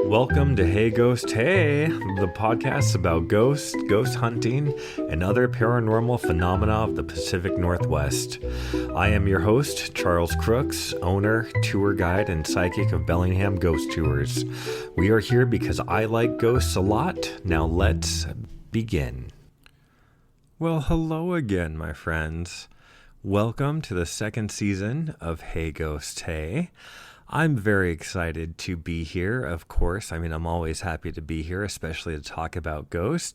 Welcome to Hey Ghost Hey, the podcast about ghosts, ghost hunting, and other paranormal phenomena of the Pacific Northwest. I am your host, Charles Crooks, owner, tour guide, and psychic of Bellingham Ghost Tours. We are here because I like ghosts a lot. Now let's begin. Well, hello again, my friends. Welcome to the second season of Hey Ghost Hey. I'm very excited to be here, of course. I'm always happy to be here, especially to talk about ghosts.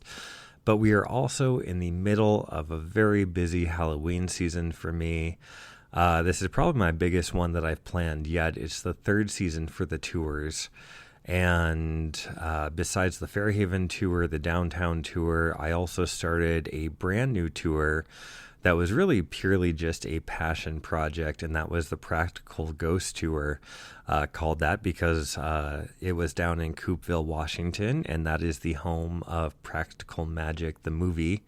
But we are also in the middle of a very busy Halloween season for me. This is probably my biggest one that I've planned yet. It's the third season for the tours. And besides the Fairhaven tour, the downtown tour, I also started a brand new tour that was really purely just a passion project, and that was the Practical Ghost Tour, called that because it was down in Coupeville, Washington, and that is the home of Practical Magic, the movie,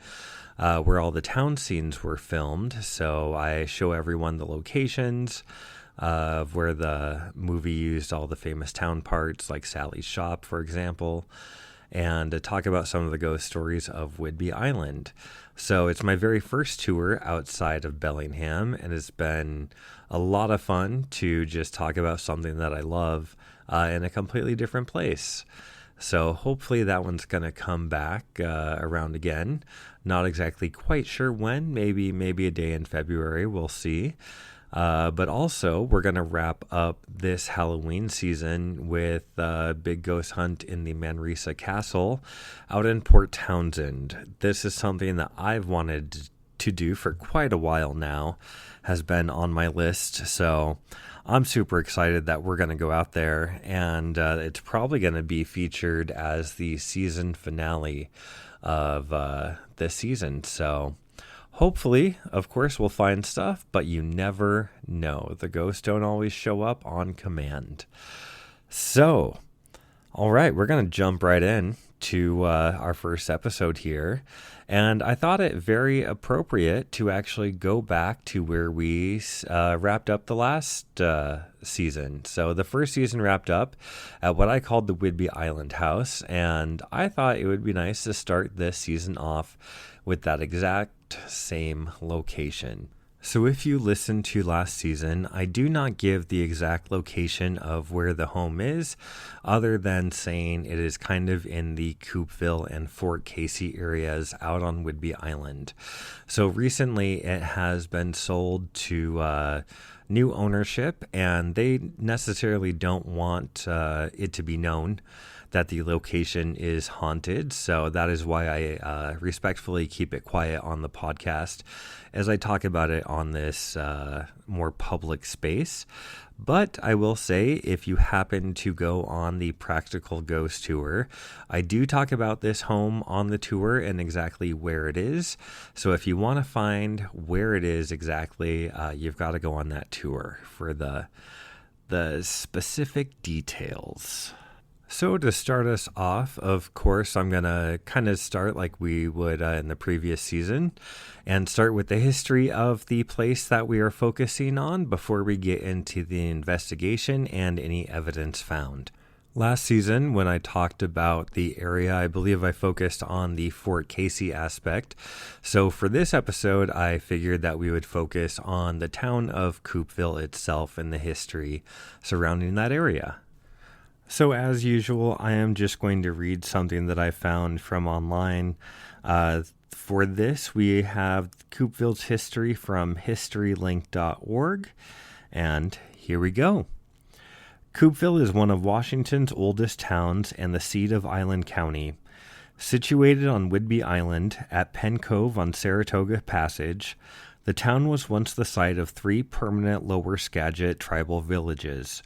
where all the town scenes were filmed. So I show everyone the locations of where the movie used all the famous town parts, like Sally's Shop, for example, and to talk about some of the ghost stories of Whidbey Island. So it's my very first tour outside of Bellingham, and it's been a lot of fun to just talk about something that I love in a completely different place. So hopefully that one's going to come back around again. Not exactly quite sure when, maybe a day in February, we'll see. But also, we're going to wrap up this Halloween season with a big ghost hunt in the Manresa Castle out in Port Townsend. This is something that I've wanted to do for quite a while now, has been on my list. So I'm super excited that we're going to go out there, and it's probably going to be featured as the season finale of this season. So hopefully, of course, we'll find stuff, but you never know. The ghosts don't always show up on command. So, all right, we're going to jump right in to our first episode here. And I thought it very appropriate to actually go back to where we wrapped up the last season. So the first season wrapped up at what I called the Whidbey Island House. And I thought it would be nice to start this season off with that exact same location. So if you listened to last season, I do not give the exact location of where the home is, other than saying it is kind of in the Coupeville and Fort Casey areas out on Whidbey Island. So recently it has been sold to new ownership, and they necessarily don't want it to be known that the location is haunted. So that is why I respectfully keep it quiet on the podcast as I talk about it on this more public space. But I will say, if you happen to go on the Practical Ghost Tour, I do talk about this home on the tour and exactly where it is. So if you want to find where it is exactly, you've got to go on that tour for the specific details. So to start us off, of course, I'm going to kind of start like we would in the previous season and start with the history of the place that we are focusing on before we get into the investigation and any evidence found. Last season, when I talked about the area, I believe I focused on the Fort Casey aspect. So for this episode, I figured that we would focus on the town of Coupeville itself and the history surrounding that area. So as usual, I am just going to read something that I found from online. For this, we have Coupeville's history from historylink.org, and here we go. Coupeville is one of Washington's oldest towns and the seat of Island County. Situated on Whidbey Island at Penn Cove on Saratoga Passage, the town was once the site of 3 permanent Lower Skagit tribal villages.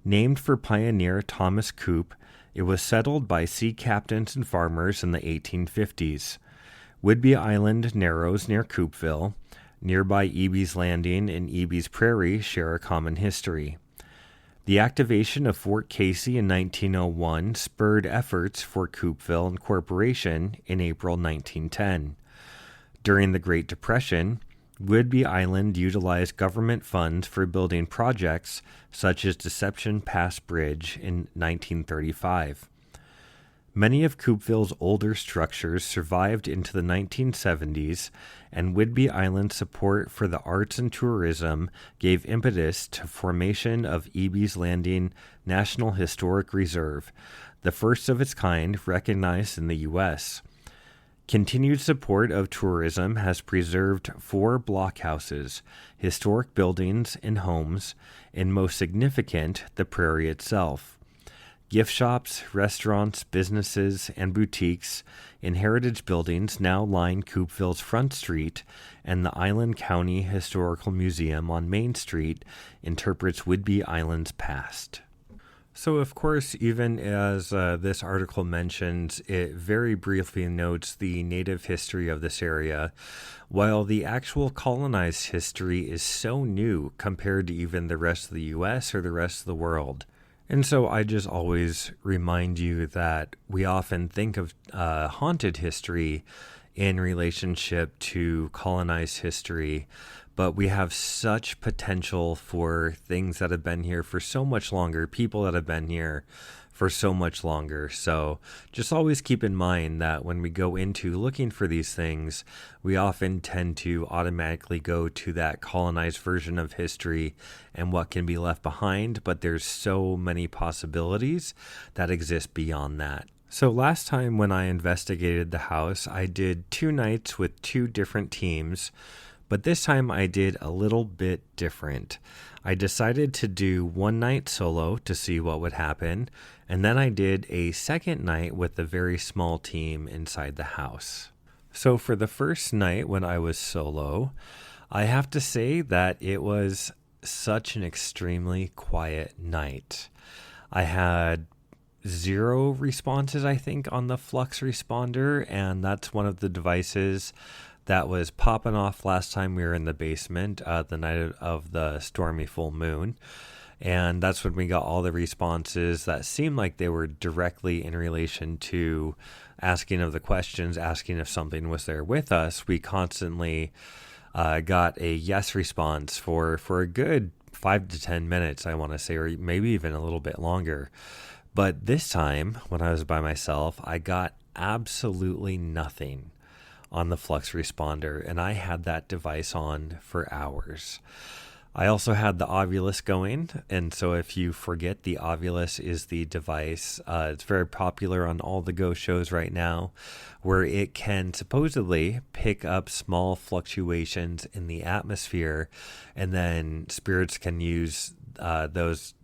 Named for pioneer Thomas Coop, it was settled by sea captains and farmers in the 1850s. Whidbey Island narrows near Coupeville. Nearby Eby's Landing and Eby's Prairie share a common history. The activation of Fort Casey in 1901 spurred efforts for Coupeville incorporation in April 1910. During the Great Depression, Whidbey Island utilized government funds for building projects such as Deception Pass Bridge in 1935. Many of Coupeville's older structures survived into the 1970s, and Whidbey Island's support for the arts and tourism gave impetus to formation of Eby's Landing National Historic Reserve, the first of its kind recognized in the U.S. Continued support of tourism has preserved 4 blockhouses, historic buildings and homes, and most significant, the prairie itself. Gift shops, restaurants, businesses, and boutiques in heritage buildings now line Coupeville's Front Street, and the Island County Historical Museum on Main Street interprets Whidbey Island's past. So, of course, even as this article mentions, it very briefly notes the native history of this area, while the actual colonized history is so new compared to even the rest of the U.S. or the rest of the world. And so I just always remind you that we often think of haunted history in relationship to colonized history, but we have such potential for things that have been here for so much longer, people that have been here for so much longer. So just always keep in mind that when we go into looking for these things, we often tend to automatically go to that colonized version of history and what can be left behind, but there's so many possibilities that exist beyond that. So last time when I investigated the house, I did 2 nights with 2 different teams, but this time I did a little bit different. I decided to do 1 night solo to see what would happen, and then I did a second night with a very small team inside the house. So for the first night when I was solo, I have to say that it was such an extremely quiet night. I had 0 responses, I think, on the flux responder, and that's one of the devices that was popping off last time we were in the basement, the night of the stormy full moon. And that's when we got all the responses that seemed like they were directly in relation to asking of the questions, asking if something was there with us. We constantly got a yes response for a good 5 to 10 minutes, I want to say, or maybe even a little bit longer. But this time, when I was by myself, I got absolutely nothing on the flux responder, and I had that device on for hours. I also had the Ovilus going, and so if you forget, the Ovilus is the device. It's very popular on all the ghost shows right now, where it can supposedly pick up small fluctuations in the atmosphere, and then spirits can use those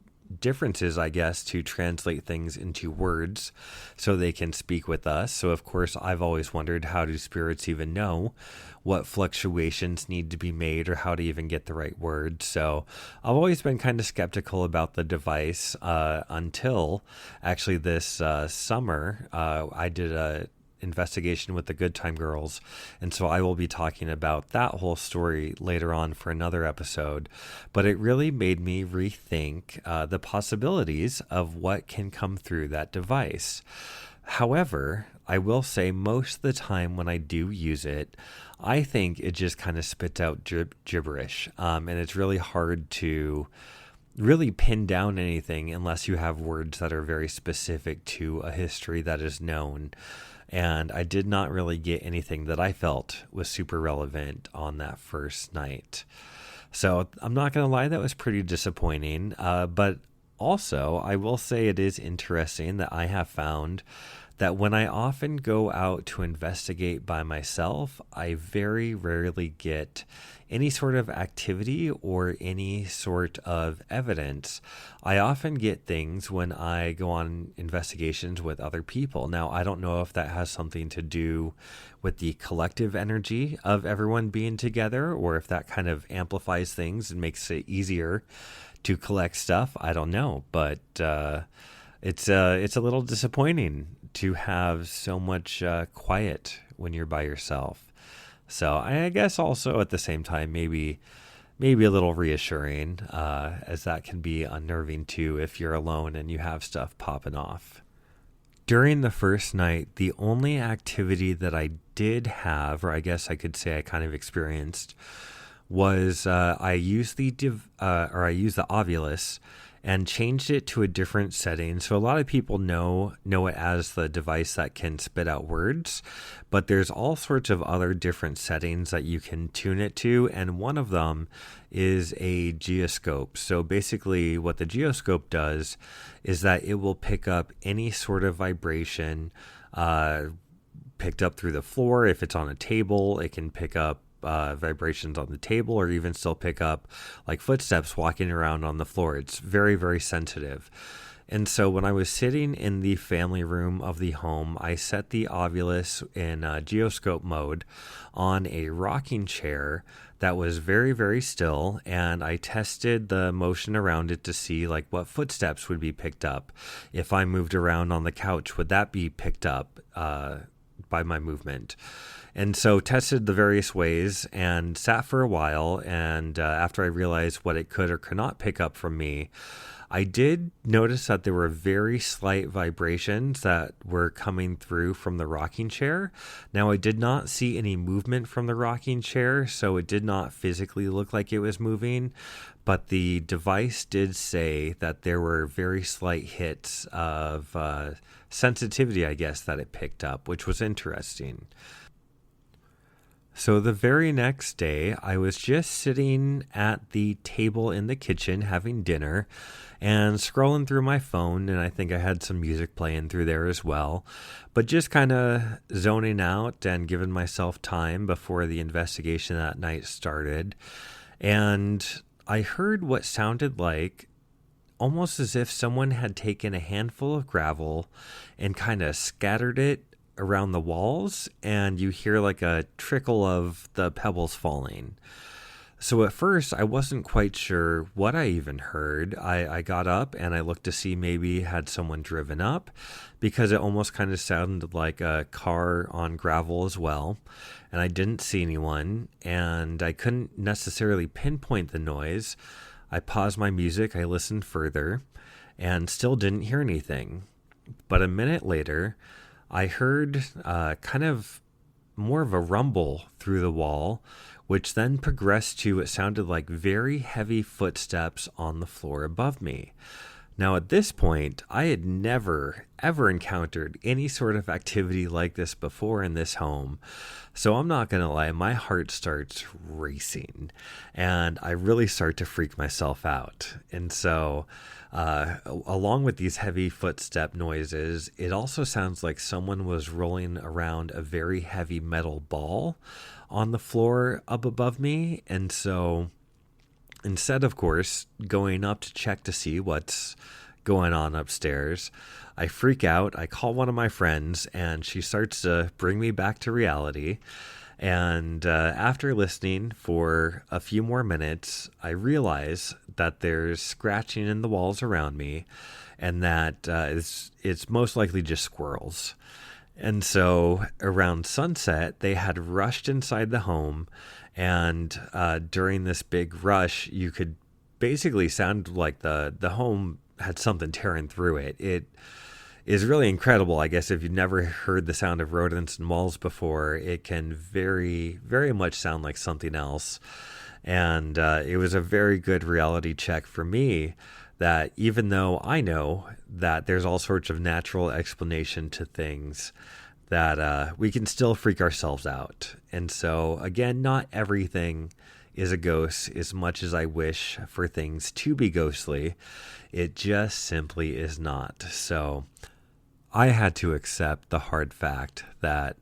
differences, I guess, to translate things into words so they can speak with us. So, of course, I've always wondered, how do spirits even know what fluctuations need to be made or how to even get the right words? So I've always been kind of skeptical about the device until actually this summer I did a investigation with the Good Time Girls, and so I will be talking about that whole story later on for another episode. But it really made me rethink the possibilities of what can come through that device. However, I will say most of the time when I do use it, I think it just kind of spits out gibberish, and it's really hard to really pin down anything unless you have words that are very specific to a history that is known. And I did not really get anything that I felt was super relevant on that first night. So I'm not going to lie, that was pretty disappointing. But also, I will say it is interesting that I have found that when I often go out to investigate by myself, I very rarely get any sort of activity or any sort of evidence. I often get things when I go on investigations with other people. Now, I don't know if that has something to do with the collective energy of everyone being together, or if that kind of amplifies things and makes it easier to collect stuff. I don't know, but it's a little disappointing to have so much quiet when you're by yourself. So I guess also at the same time, maybe a little reassuring, as that can be unnerving too if you're alone and you have stuff popping off. During the first night, the only activity that I did have, or I guess I could say I kind of experienced, was I used the Ovilus and changed it to a different setting. So a lot of people know it as the device that can spit out words, but there's all sorts of other different settings that you can tune it to, and one of them is a geoscope. So basically what the geoscope does is that it will pick up any sort of vibration picked up through the floor. If it's on a table, it can pick up vibrations on the table, or even still pick up like footsteps walking around on the floor. It's very, very sensitive. And so when I was sitting in the family room of the home, I set the Ovilus in geoscope mode on a rocking chair that was very, very still, and I tested the motion around it to see like what footsteps would be picked up. If I moved around on the couch, would that be picked up by my movement? And so tested the various ways and sat for a while. And after I realized what it could or could not pick up from me, I did notice that there were very slight vibrations that were coming through from the rocking chair. Now, I did not see any movement from the rocking chair, so it did not physically look like it was moving. But the device did say that there were very slight hits of sensitivity, I guess, that it picked up, which was interesting. So the very next day, I was just sitting at the table in the kitchen having dinner and scrolling through my phone, and I think I had some music playing through there as well, but just kind of zoning out and giving myself time before the investigation that night started. And I heard what sounded like almost as if someone had taken a handful of gravel and kind of scattered it around the walls, and you hear like a trickle of the pebbles falling. So at first I wasn't quite sure what I even heard. I got up and I looked to see maybe had someone driven up, because it almost kind of sounded like a car on gravel as well. And I didn't see anyone, and I couldn't necessarily pinpoint the noise. I paused my music, I listened further, and still didn't hear anything. But a minute later, I heard kind of more of a rumble through the wall, which then progressed to what sounded like very heavy footsteps on the floor above me. Now, at this point, I had never, ever encountered any sort of activity like this before in this home. So I'm not going to lie, my heart starts racing, and I really start to freak myself out. And so along with these heavy footstep noises, it also sounds like someone was rolling around a very heavy metal ball on the floor up above me. And so instead, of course, going up to check to see what's going on upstairs, I freak out. I call one of my friends, and she starts to bring me back to reality. And after listening for a few more minutes, I realize that there's scratching in the walls around me, and that it's most likely just squirrels. And so around sunset, they had rushed inside the home, and during this big rush, you could basically sound like the home had something tearing through it. It is really incredible. I guess if you've never heard the sound of rodents and walls before, it can very, very much sound like something else. And it was a very good reality check for me that even though I know that there's all sorts of natural explanation to things, that we can still freak ourselves out. And so, again, not everything is a ghost as much as I wish for things to be ghostly. It just simply is not. So I had to accept the hard fact that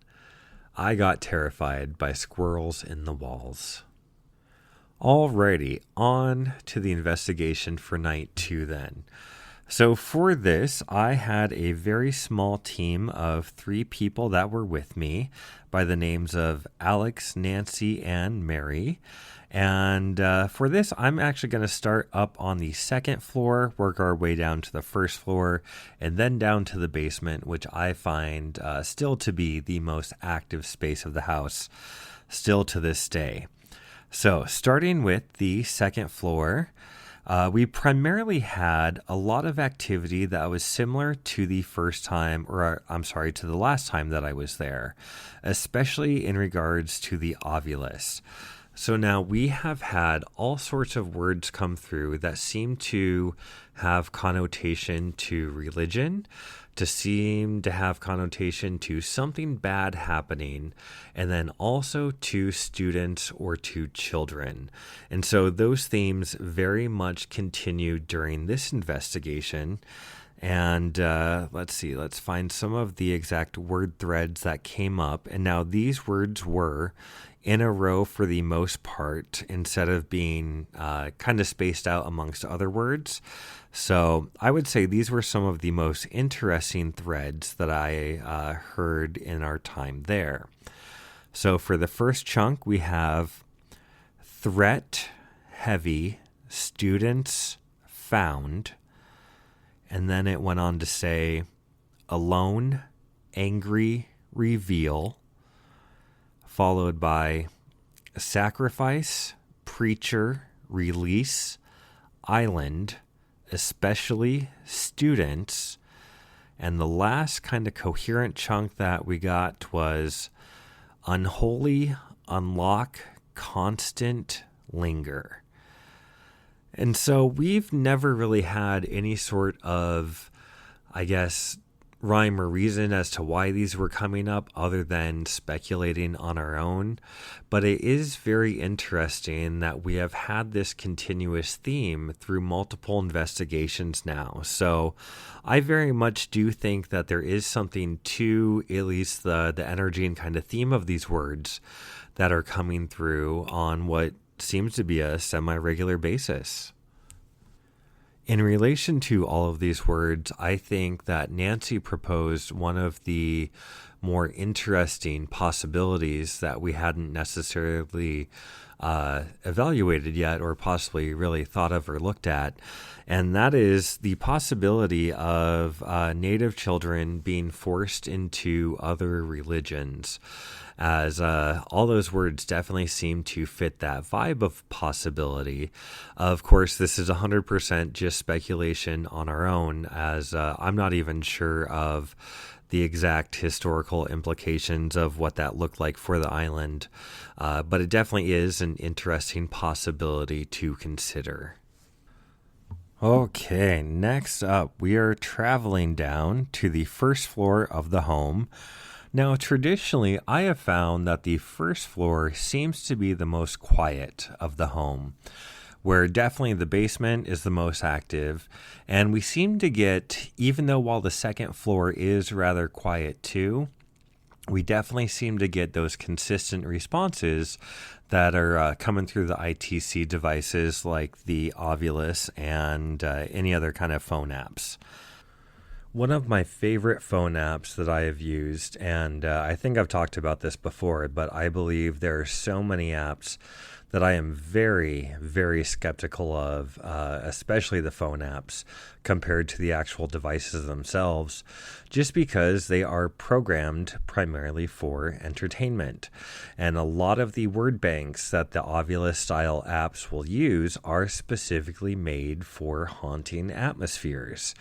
I got terrified by squirrels in the walls. Alrighty, on to the investigation for night 2 then. So for this, I had a very small team of 3 people that were with me by the names of Alex, Nancy, and Mary. And for this, I'm actually going to start up on the 2nd floor, work our way down to the 1st floor, and then down to the basement, which I find still to be the most active space of the house. still to this day. So starting with the second floor, we primarily had a lot of activity that was similar to the to the last time that I was there, especially in regards to the Ovilus. So now we have had all sorts of words come through that seem to have connotation to religion, to seem to have connotation to something bad happening, and then also to students or to children. And so those themes very much continued during this investigation. And let's find some of the exact word threads that came up. And now these words were in a row for the most part, instead of being kind of spaced out amongst other words. So I would say these were some of the most interesting threads that I heard in our time there. So for the first chunk, we have threat, heavy, students, found. And then it went on to say alone, angry, reveal, followed by sacrifice, preacher, release, island, especially students. And the last kind of coherent chunk that we got was unholy, unlock, constant, linger. And so we've never really had any sort of, rhyme or reason as to why these were coming up other than speculating on our own. But it is very interesting that we have had this continuous theme through multiple investigations now. So I very much do think that there is something to at least the energy and kind of theme of these words that are coming through on what seems to be a semi-regular basis. In relation to all of these words, I think that Nancy proposed one of the more interesting possibilities that we hadn't necessarily evaluated yet, or possibly really thought of or looked at. And that is the possibility of Native children being forced into other religions, as all those words definitely seem to fit that vibe of possibility. Of course, this is 100% just speculation on our own, as I'm not even sure of the exact historical implications of what that looked like for the island. But it definitely is an interesting possibility to consider. Okay, next up, we are traveling down to the first floor of the home. Now, traditionally, I have found that the first floor seems to be the most quiet of the home, where definitely the basement is the most active. And we seem to get, even though while the second floor is rather quiet too, we definitely seem to get those consistent responses that are coming through the ITC devices like the Ovilus and any other kind of phone apps. One of my favorite phone apps that I have used, and I think I've talked about this before, but I believe there are so many apps that I am very, very skeptical of, especially the phone apps, compared to the actual devices themselves, just because they are programmed primarily for entertainment. And a lot of the word banks that the Ovilus-style apps will use are specifically made for haunting atmospheres.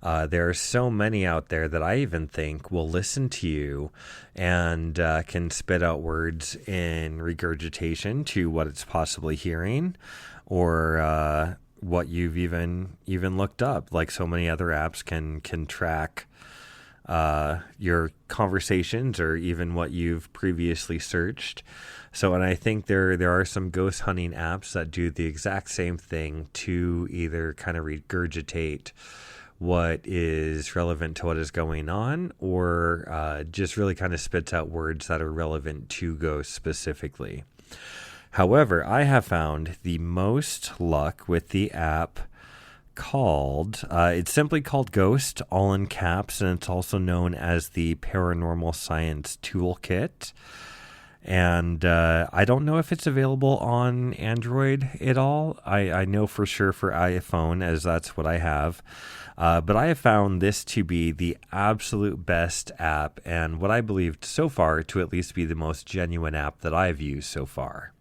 There are so many out there that I even think will listen to you and can spit out words in regurgitation to what it's possibly hearing, or what you've even looked up. Like so many other apps can track your conversations or even what you've previously searched. So, and I think there are some ghost hunting apps that do the exact same thing to either kind of regurgitate what is relevant to what is going on, or just really kind of spits out words that are relevant to ghosts specifically. However, I have found the most luck with the app called, it's simply called Ghost, all in caps, and it's also known as the Paranormal Science Toolkit. And I don't know if it's available on Android at all. I know for sure for iPhone, as that's what I have. But I have found this to be the absolute best app, and what I believed so far to at least be the most genuine app that I've used so far.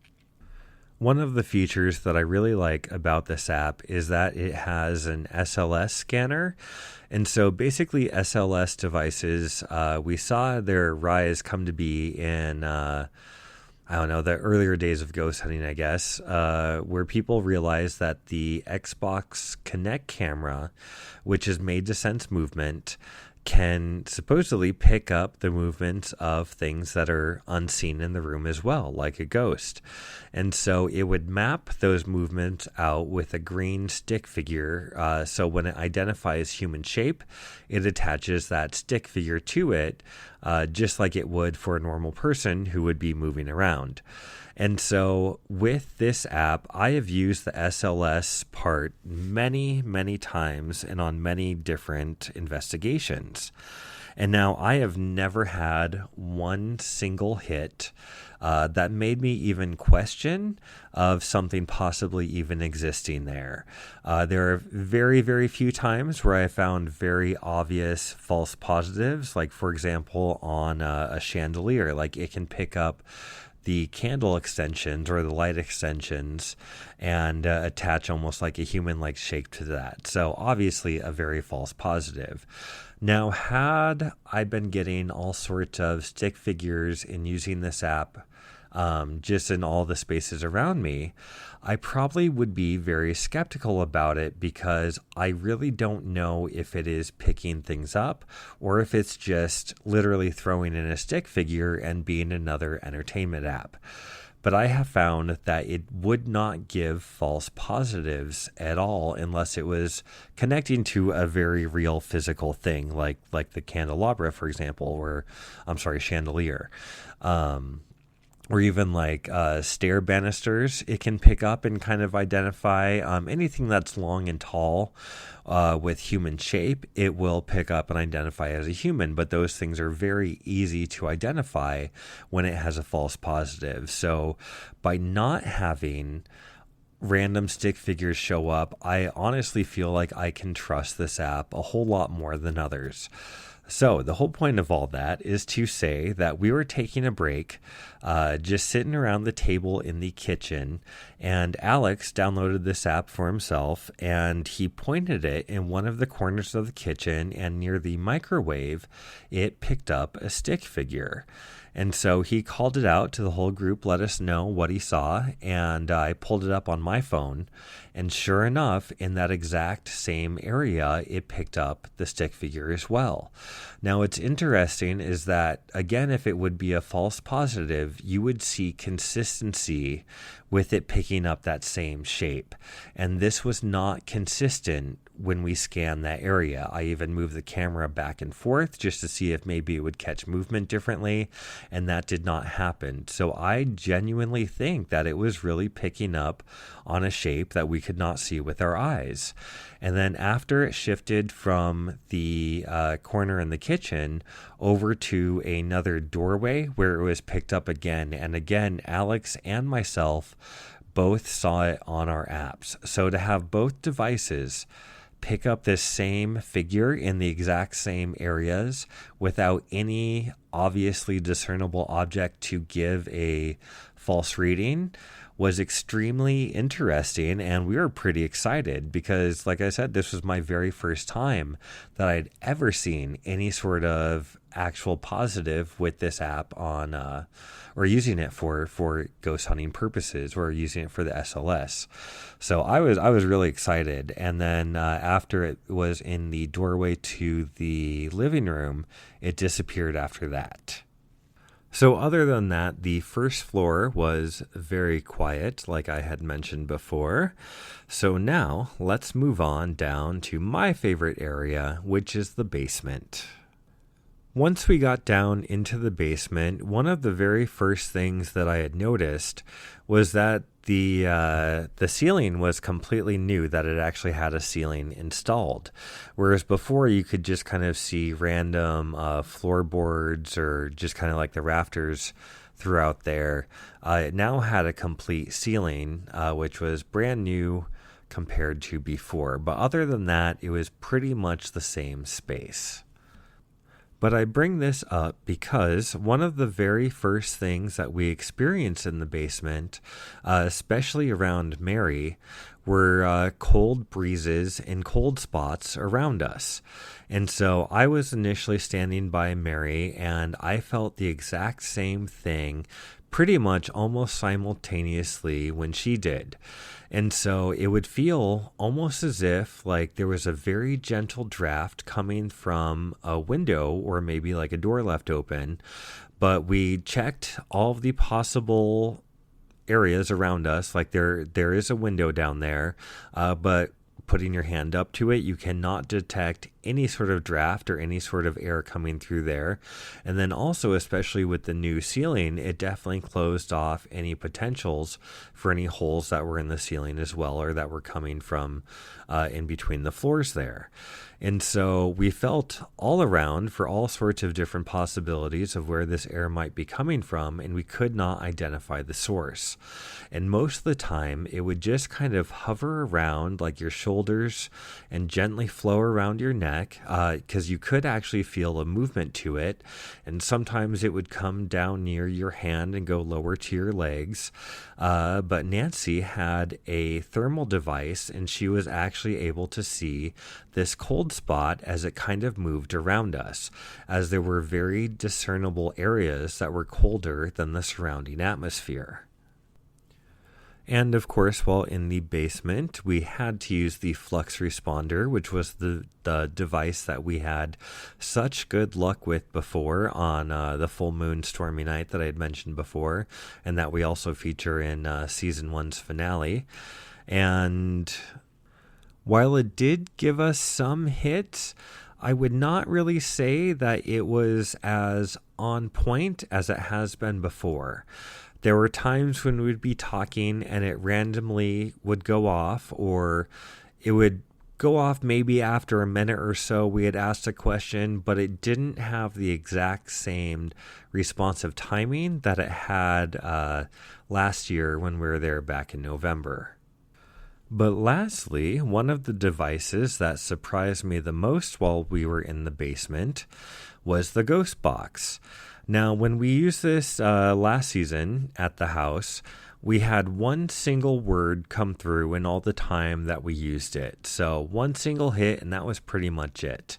One of the features that I really like about this app is that it has an SLS scanner. And so basically SLS devices, we saw their rise come to be in, the earlier days of ghost hunting, I guess, where people realized that the Xbox Kinect camera, which is made to sense movement, can supposedly pick up the movements of things that are unseen in the room as well, like a ghost. And so it would map those movements out with a green stick figure. So when it identifies human shape, it attaches that stick figure to it, just like it would for a normal person who would be moving around. And so with this app, I have used the SLS part many, many times and on many different investigations. And now I have never had one single hit that made me even question of something possibly even existing there. There are very, very few times where I found very obvious false positives, like, for example, on a chandelier. Like, it can pick up the candle extensions or the light extensions and attach almost like a human-like shape to that. So obviously a very false positive. Now, had I been getting all sorts of stick figures and using this app just in all the spaces around me, I probably would be very skeptical about it because I really don't know if it is picking things up or if it's just literally throwing in a stick figure and being another entertainment app. But I have found that it would not give false positives at all unless it was connecting to a very real physical thing, like the candelabra, for example, chandelier. Or even like stair banisters, it can pick up and kind of identify anything that's long and tall with human shape. It will pick up and identify as a human, but those things are very easy to identify when it has a false positive. So by not having random stick figures show up, I honestly feel like I can trust this app a whole lot more than others. So the whole point of all that is to say that we were taking a break, just sitting around the table in the kitchen, and Alex downloaded this app for himself, and he pointed it in one of the corners of the kitchen, and near the microwave, it picked up a stick figure. And so he called it out to the whole group, let us know what he saw, and I pulled it up on my phone. And sure enough, in that exact same area, it picked up the stick figure as well. Now, what's interesting is that, again, if it would be a false positive, you would see consistency with it picking up that same shape. And this was not consistent when we scanned that area. I even moved the camera back and forth just to see if maybe it would catch movement differently, and that did not happen. So I genuinely think that it was really picking up on a shape that we could not see with our eyes. And then after it shifted from the corner in the kitchen over to another doorway where it was picked up again, and again, Alex and myself both saw it on our apps. So to have both devices pick up this same figure in the exact same areas without any obviously discernible object to give a false reading was extremely interesting, and we were pretty excited because, like I said, this was my very first time that I'd ever seen any sort of actual positive with this app on or using it for ghost hunting purposes or using it for the SLS. So I was really excited. And then after it was in the doorway to the living room, it disappeared after that. So other than that, the first floor was very quiet, like I had mentioned before. So now let's move on down to my favorite area, which is the basement. Once we got down into the basement, one of the very first things that I had noticed was that the ceiling was completely new, that it actually had a ceiling installed. Whereas before you could just kind of see random floorboards or just kind of like the rafters throughout there. It now had a complete ceiling, which was brand new compared to before. But other than that, it was pretty much the same space. But I bring this up because one of the very first things that we experienced in the basement, especially around Mary, were cold breezes and cold spots around us. And so I was initially standing by Mary, and I felt the exact same thing pretty much almost simultaneously when she did. And so it would feel almost as if like there was a very gentle draft coming from a window or maybe like a door left open. But we checked all of the possible areas around us. Like there is a window down there, but putting your hand up to it, you cannot detect any sort of draft or any sort of air coming through there. And then also, especially with the new ceiling, it definitely closed off any potentials for any holes that were in the ceiling as well, or that were coming from in between the floors there. And so we felt all around for all sorts of different possibilities of where this air might be coming from, and we could not identify the source. And most of the time, it would just kind of hover around like your shoulders and gently flow around your neck, because you could actually feel a movement to it. And sometimes it would come down near your hand and go lower to your legs. But Nancy had a thermal device, and she was actually able to see this cold spot as it kind of moved around us, as there were very discernible areas that were colder than the surrounding atmosphere. And of course, while in the basement, we had to use the flux responder, which was the device that we had such good luck with before on the full moon stormy night that I had mentioned before, and that we also feature in season 1's finale. And while it did give us some hits, I would not really say that it was as on point as it has been before. There were times when we'd be talking and it randomly would go off, or it would go off maybe after a minute or so we had asked a question, but it didn't have the exact same responsive timing that it had last year when we were there back in November. But lastly, one of the devices that surprised me the most while we were in the basement was the ghost box. Now, when we used this last season at the house, we had one single word come through in all the time that we used it. So one single hit, and that was pretty much it.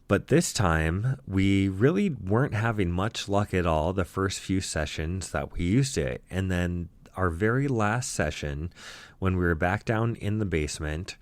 But this time, we really weren't having much luck at all the first few sessions that we used it. And then our very last session, when we were back down in the basement,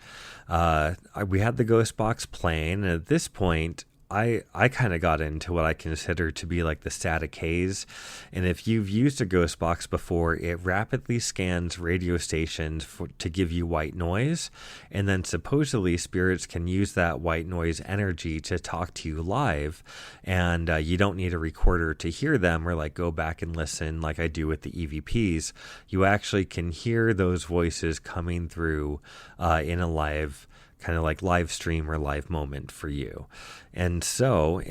we had the ghost box playing. And at this point, I kind of got into what I consider to be like the static haze. And if you've used a ghost box before, it rapidly scans radio stations to give you white noise. And then supposedly spirits can use that white noise energy to talk to you live. And you don't need a recorder to hear them or like go back and listen like I do with the EVPs. You actually can hear those voices coming through in a live kind of like live stream or live moment for you. And so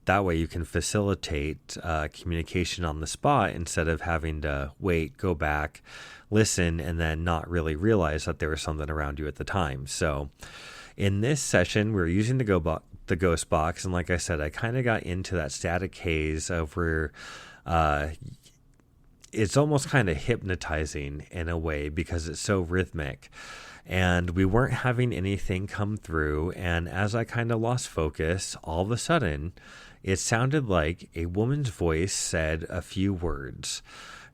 that way you can facilitate communication on the spot instead of having to wait, go back, listen, and then not really realize that there was something around you at the time. So in this session, we're using the ghost box. And like I said, I kind of got into that static haze of where it's almost kind of hypnotizing in a way because it's so rhythmic. And we weren't having anything come through. And as I kind of lost focus, all of a sudden, it sounded like a woman's voice said a few words.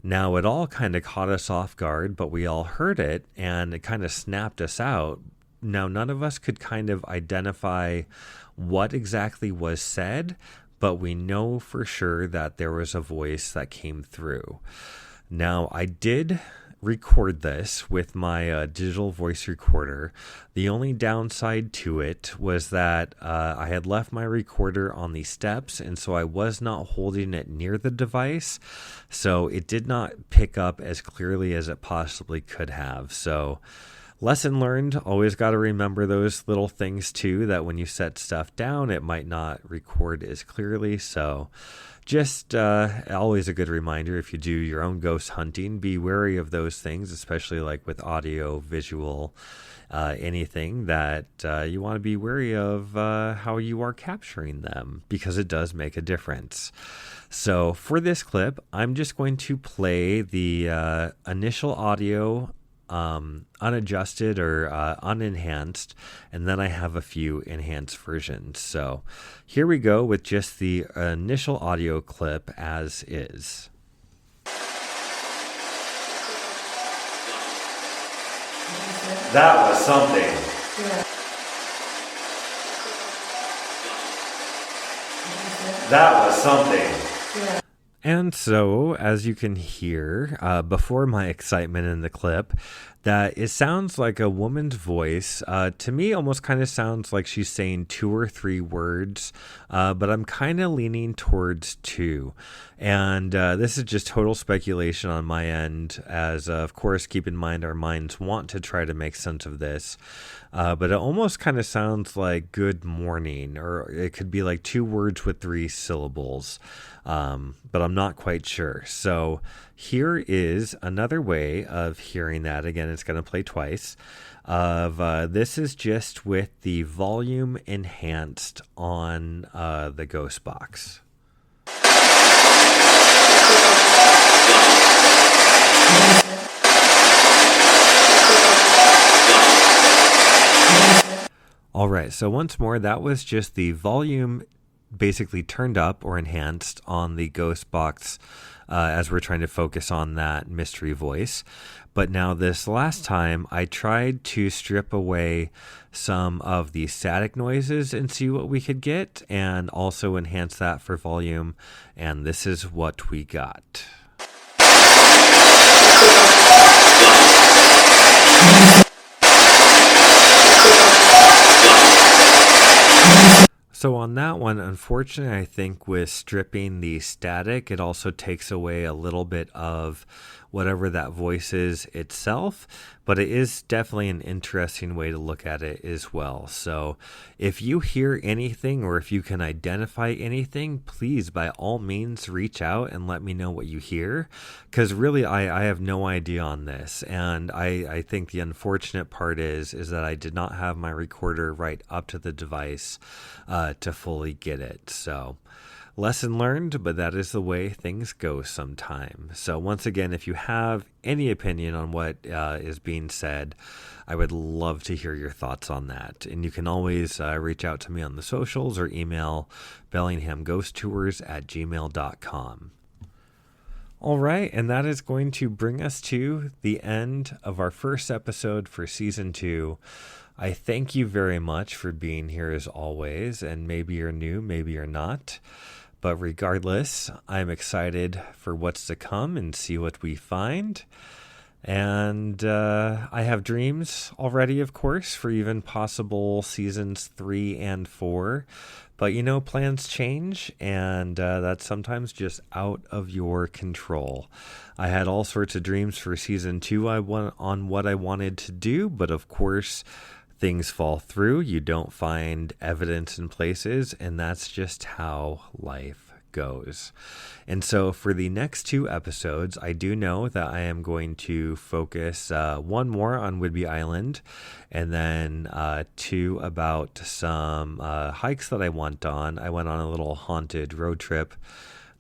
Now, it all kind of caught us off guard, but we all heard it, and it kind of snapped us out. Now, none of us could kind of identify what exactly was said, but we know for sure that there was a voice that came through. Now, I did record this with my digital voice recorder. The only downside to it was that I had left my recorder on the steps, and so I was not holding it near the device, so it did not pick up as clearly as it possibly could have. So Lesson learned, always got to remember those little things too, that when you set stuff down, it might not record as clearly. So just always a good reminder, if you do your own ghost hunting, be wary of those things, especially like with audio, visual, anything that you want to be wary of how you are capturing them, because it does make a difference. So for this clip, I'm just going to play the initial audio unadjusted or unenhanced, and then I have a few enhanced versions. So here we go with just the initial audio clip as is. That was something. Yeah. That was something. Yeah. And so, as you can hear, before my excitement in the clip, that it sounds like a woman's voice. To me, almost kind of sounds like she's saying 2 or 3 words, but I'm kind of leaning towards 2. And this is just total speculation on my end, as of course, keep in mind our minds want to try to make sense of this. But it almost kind of sounds like good morning, or it could be like 2 words with 3 syllables. But I'm not quite sure. So here is another way of hearing that. Again, it's going to play twice. This is just with the volume enhanced on the Ghost Box. All right, so once more, that was just the volume basically turned up or enhanced on the Ghost Box as we're trying to focus on that mystery voice. But now this last time, I tried to strip away some of the static noises and see what we could get, and also enhance that for volume, and this is what we got. So on that one, unfortunately, I think with stripping the static, it also takes away a little bit of whatever that voice is itself, but it is definitely an interesting way to look at it as well. So if you hear anything, or if you can identify anything, please by all means reach out and let me know what you hear, because really I have no idea on this. And I think the unfortunate part is that I did not have my recorder right up to the device to fully get it. So lesson learned, but that is the way things go sometimes. So once again, if you have any opinion on what is being said, I would love to hear your thoughts on that. And you can always reach out to me on the socials or email bellinghamghosttours@gmail.com. All right, and that is going to bring us to the end of our first episode for Season 2. I thank you very much for being here as always, and maybe you're new, maybe you're not. But regardless, I'm excited for what's to come and see what we find. And I have dreams already, of course, for even possible seasons 3 and 4. But, plans change, and that's sometimes just out of your control. I had all sorts of dreams for season 2 on what I wanted to do, but of course, things fall through. You don't find evidence in places, and that's just how life goes. And so for the next 2 episodes, I do know that I am going to focus one more on Whidbey Island, and then 2 about some hikes that I went on. I went on a little haunted road trip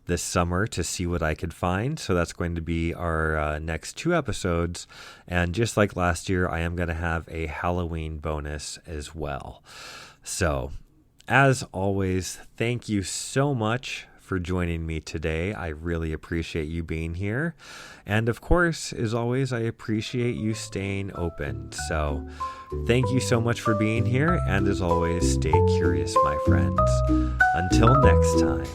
this summer to see what I could find. So that's going to be our next 2 episodes. And just like last year, I am going to have a Halloween bonus as well. So as always, thank you so much for joining me today. I really appreciate you being here. And of course, as always, I appreciate you staying open. So thank you so much for being here. And as always, stay curious, my friends. Until next time.